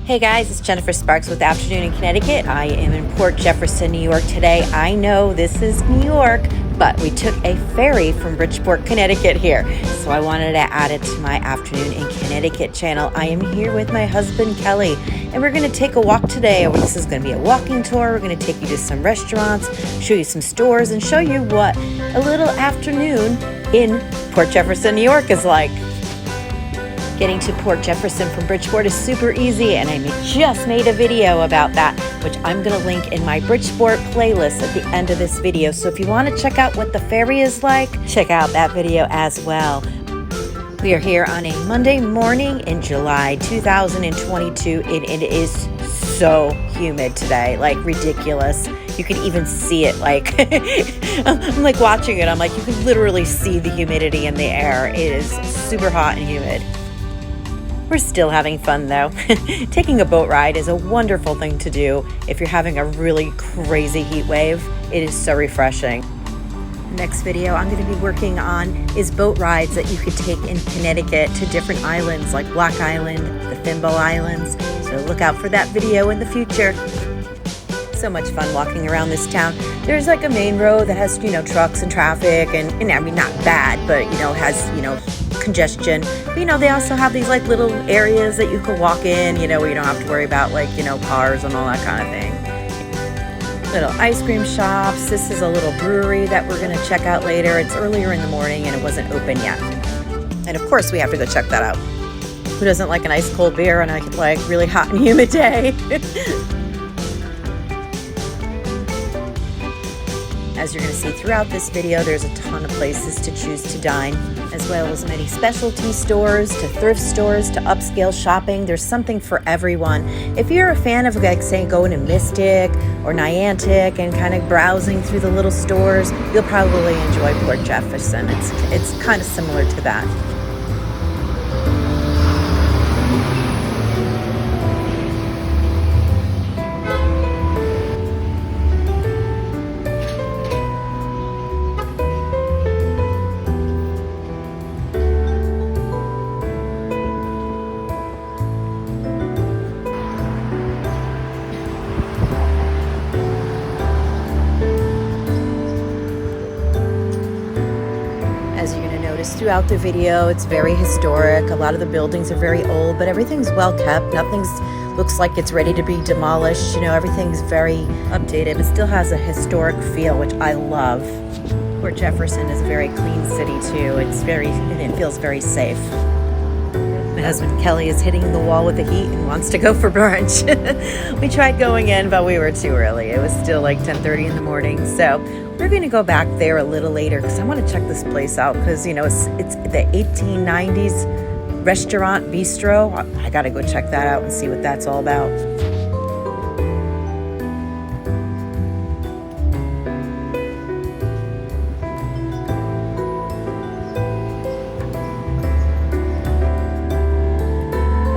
Hey guys, it's Jennifer Sparks with Afternoon in Connecticut. I am in Port Jefferson, New York today. I know this is New York, but we took a ferry from Bridgeport, Connecticut here. So I wanted to add it to my Afternoon in Connecticut channel. I am here with my husband, Kelly, and we're going to take a walk today. This is going to be a walking tour. We're going to take you to some restaurants, show you some stores, and show you what a little afternoon in Port Jefferson, New York is like. Getting to Port Jefferson from Bridgeport is super easy, and I just made a video about that, which I'm going to link in my Bridgeport playlist at the end of this video. So if you want to check out what the ferry is like, check out that video as well. We are here on a Monday morning in July 2022, and it is so humid today, like ridiculous. You can even see it, like, I'm like watching it, I'm like, you can literally see the humidity in the air. It is super hot and humid. We're still having fun though. Taking a boat ride is a wonderful thing to do if you're having a really crazy heat wave. It is so refreshing. The next video I'm going to be working on is boat rides that you could take in Connecticut to different islands like Block Island, the Thimble Islands. So look out for that video in the future. So much fun walking around this town. There's like a main road that has, trucks and traffic and I mean, not bad, but, has, congestion. But, they also have these like little areas that you can walk in, where you don't have to worry about like, cars and all that kind of thing. Little ice cream shops. This is a little brewery that we're going to check out later. It's earlier in the morning and it wasn't open yet. And of course we have to go check that out. Who doesn't like an ice cold beer on a like really hot and humid day? As you're going to see throughout this video, there's a ton of places to choose to dine, as well as many specialty stores, to thrift stores, to upscale shopping. There's something for everyone. If you're a fan of, like, say, going to Mystic or Niantic and kind of browsing through the little stores, you'll probably enjoy Port Jefferson. It's kind of similar to that. Throughout the video, it's very historic. A lot of the buildings are very old, but everything's well kept. Nothing's looks like it's ready to be demolished. Everything's very updated. It still has a historic feel, which I love. Port Jefferson is a very clean city too. It feels very safe. My husband Kelly is hitting the wall with the heat and wants to go for brunch. We tried going in, but we were too early. It was still like 10:30 in the morning. So we're going to go back there a little later because I want to check this place out because, it's the 1890s restaurant bistro. I got to go check that out and see what that's all about.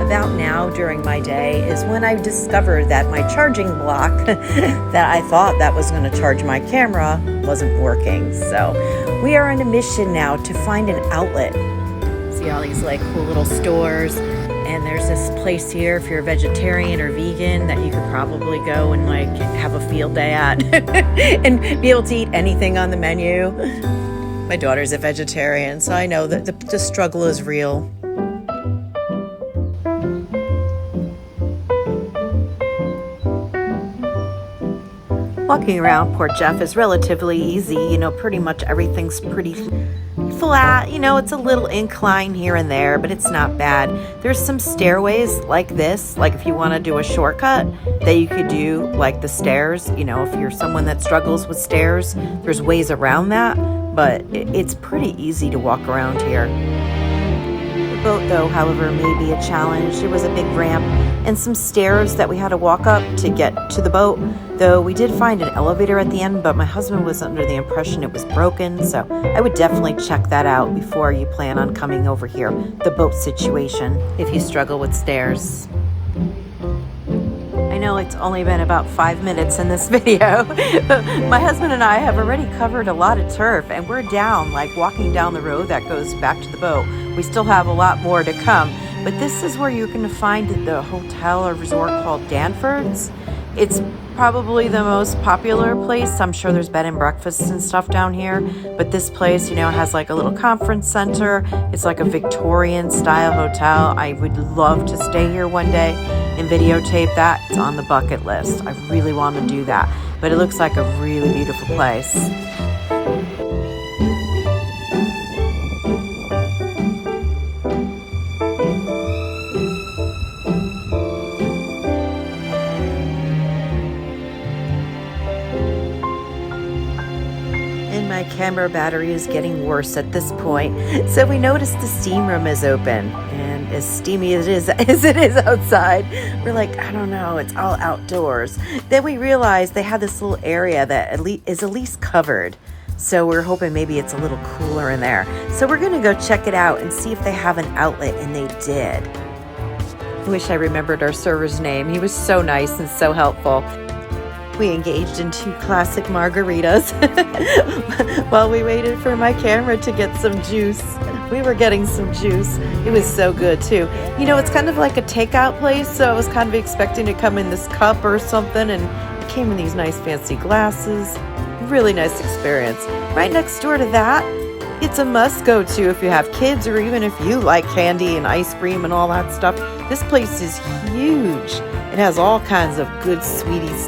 About now during my day is when I discovered that my charging block that I thought that was going to charge my camera wasn't working. So we are on a mission now to find an outlet. See all these like cool little stores, and there's this place here if you're a vegetarian or vegan that you could probably go and like have a field day at and be able to eat anything on the menu. My daughter's a vegetarian, so I know that the struggle is real. Walking around Port Jeff is relatively easy. Pretty much everything's pretty flat. It's a little incline here and there, but it's not bad. There's some stairways like this, like if you want to do a shortcut that you could do, like the stairs. If you're someone that struggles with stairs, there's ways around that, but it's pretty easy to walk around here. The boat, though, however, may be a challenge. There was a big ramp and some stairs that we had to walk up to get to the boat, though we did find an elevator at the end, but my husband was under the impression it was broken, so I would definitely check that out before you plan on coming over here, the boat situation, if you struggle with stairs. I know it's only been about 5 minutes in this video, but my husband and I have already covered a lot of turf, and we're down, like walking down the road that goes back to the boat. We still have a lot more to come. but this is where you're going to find the hotel or resort called Danfords. It's probably the most popular place. I'm sure there's bed and breakfasts and stuff down here, but this place, you know, has like a little conference center. It's like a Victorian style hotel. I would love to stay here one day and videotape that. It's on the bucket list. I really want to do that, but it looks like a really beautiful place. My camera battery is getting worse at this point, so we noticed the steam room is open, and as steamy as it is outside, we're like, I don't know, it's all outdoors. Then we realized they had this little area that is at least covered, so we're hoping maybe it's a little cooler in there. So we're gonna go check it out and see if they have an outlet, and they did. I wish I remembered our server's name. He was so nice and so helpful. We engaged in 2 classic margaritas while we waited for my camera to get some juice. We were getting some juice. It was so good too. You know, it's kind of like a takeout place, so I was kind of expecting to come in this cup or something, and it came in these nice fancy glasses. Really nice experience. Right next door to that, it's a must go to if you have kids, or even if you like candy and ice cream and all that stuff. This place is huge. It has all kinds of good sweeties.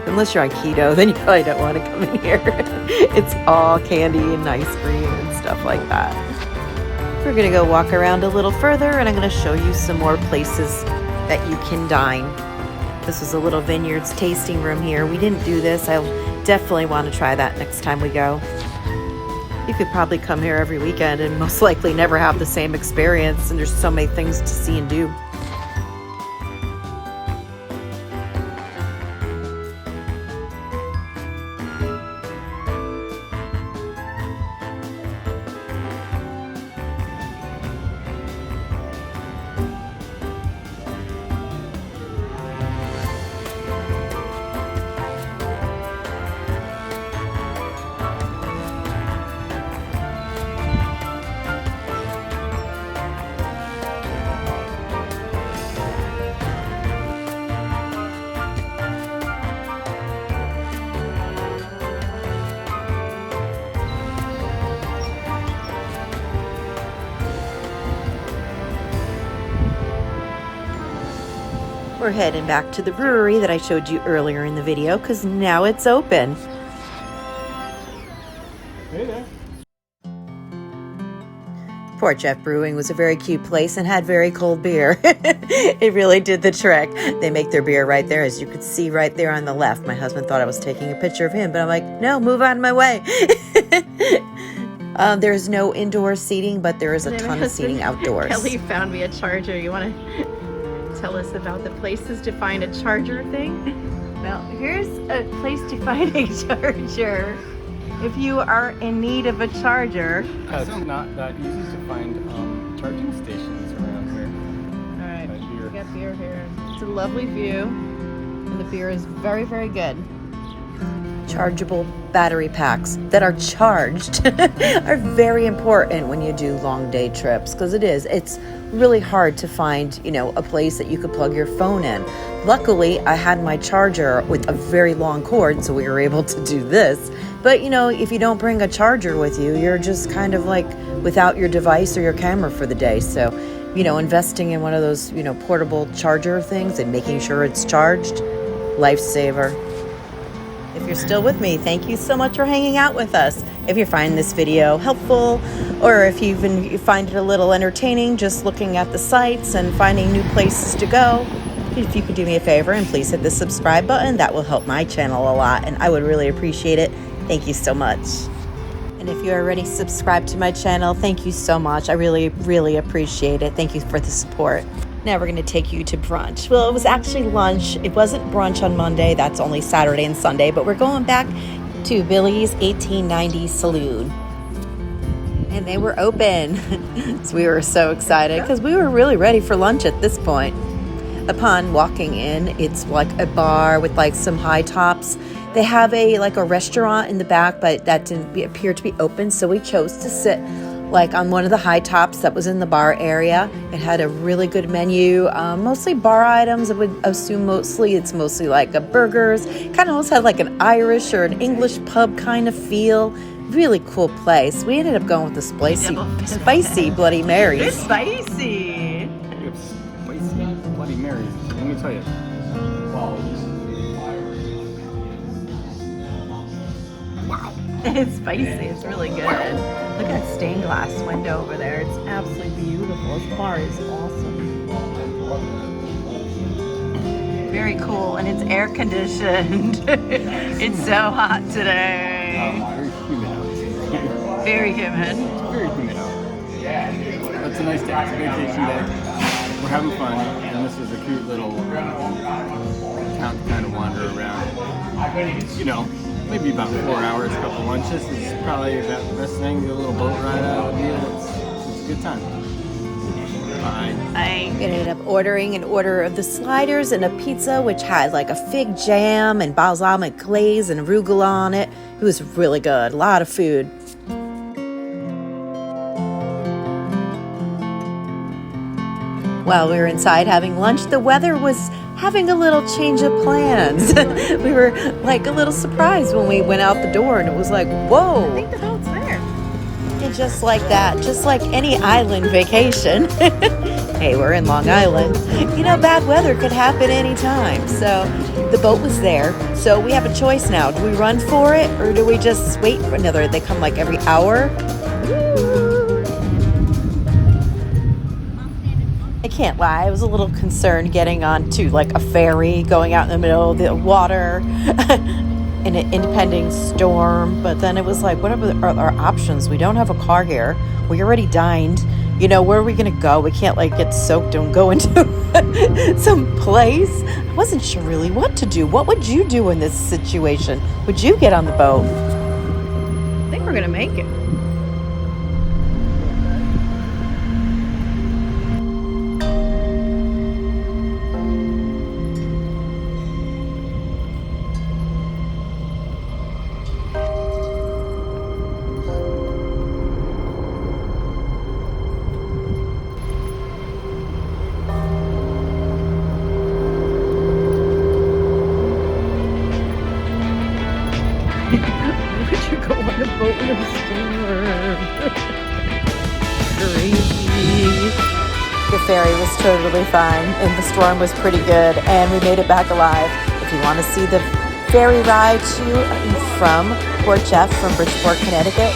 Unless you're on keto, then you probably don't want to come in here. It's all candy and ice cream and stuff like that. We're going to go walk around a little further, and I'm going to show you some more places that you can dine. This is a little Vineyards tasting room here. We didn't do this. I'll definitely want to try that next time we go. You could probably come here every weekend and most likely never have the same experience, and there's so many things to see and do. We're heading back to the brewery that I showed you earlier in the video, because now it's open. Hey there. Port Jeff Brewing was a very cute place and had very cold beer. It really did the trick. They make their beer right there, as you could see right there on the left. My husband thought I was taking a picture of him, but I'm like, no, move out of my way. There's no indoor seating, but there is a ton of seating outdoors. Kelli found me a charger. You want to tell us about the places to find a charger thing? Well, here's a place to find a charger if you are in need of a charger. It's not that easy to find charging stations around here. All right, Beer. we got beer here. It's a lovely view, and the beer is very, very good. Chargeable battery packs that are charged are very important when you do long day trips, because it's really hard to find, you know, a place that you could plug your phone in. Luckily, I had my charger with a very long cord, so we were able to do this. But, you know, if you don't bring a charger with you, you're just kind of like without your device or your camera for the day. So, you know, investing in one of those, you know, portable charger things and making sure it's charged, lifesaver. If you're still with me, thank you so much for hanging out with us. If you find this video helpful, or if you find it a little entertaining, just looking at the sites and finding new places to go, if you could do me a favor and please hit the subscribe button, that will help my channel a lot, and I would really appreciate it. Thank you so much. And if you're already subscribed to my channel, thank you so much. I really, really appreciate it. Thank you for the support. Now we're going to take you to brunch. Well, it was actually lunch. It wasn't brunch on Monday. That's only Saturday and Sunday. But we're going back to Billy's 1890 Saloon. And they were open. So we were so excited because we were really ready for lunch at this point. Upon walking in, it's like a bar with like some high tops. They have a restaurant in the back, but that didn't appear to be open. So we chose to sit like on one of the high tops that was in the bar area. It had a really good menu, mostly bar items. I would assume it's mostly like a burgers. Kind of almost had like an Irish or an English pub kind of feel. Really cool place. We ended up going with the spicy Bloody Marys. It's spicy. We have spicy Bloody Marys. Let me tell you. It's spicy. It's really good. Look at that stained glass window over there. It's absolutely beautiful. This bar is awesome. Very cool, and it's air conditioned. It's so hot today. Very Very humid out. humid. It's very humid out. It's a nice day. It's a vacation day. We're having fun, and this is a cute little town to kind of wander around. You know, maybe about 4 hours, a couple lunches. It's probably about the best thing. Get a little boat ride out of the deal. It's a good time. I ended up ordering an order of the sliders and a pizza, which had like a fig jam and balsamic glaze and arugula on it. It was really good. A lot of food. While we were inside having lunch, the weather was having a little change of plans. We were like a little surprised when we went out the door, and it was like, whoa. I think the boat's there. And just like that, just like any island vacation. Hey, we're in Long Island. You know, bad weather could happen anytime. So the boat was there. So we have a choice now. Do we run for it, or do we just wait for another? They come like every hour. I can't lie, I was a little concerned getting onto like a ferry, going out in the middle of the water in an impending storm. But then it was like, what are our options? We don't have a car here. We already dined. You know, where are we going to go? We can't like get soaked and go into some place. I wasn't sure really what to do. What would you do in this situation? Would you get on the boat? I think we're going to make it. Go on a boat in a storm. Crazy. The ferry was totally fine, and the storm was pretty good, and we made it back alive. If you want to see the ferry ride to and from Port Jeff from Bridgeport, Connecticut,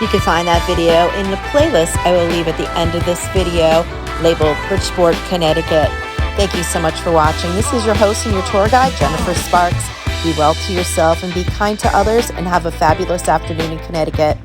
you can find that video in the playlist I will leave at the end of this video, labeled Bridgeport, Connecticut. Thank you so much for watching. This is your host and your tour guide, Jennifer Sparks. Be well to yourself and be kind to others, and have a fabulous afternoon in Connecticut.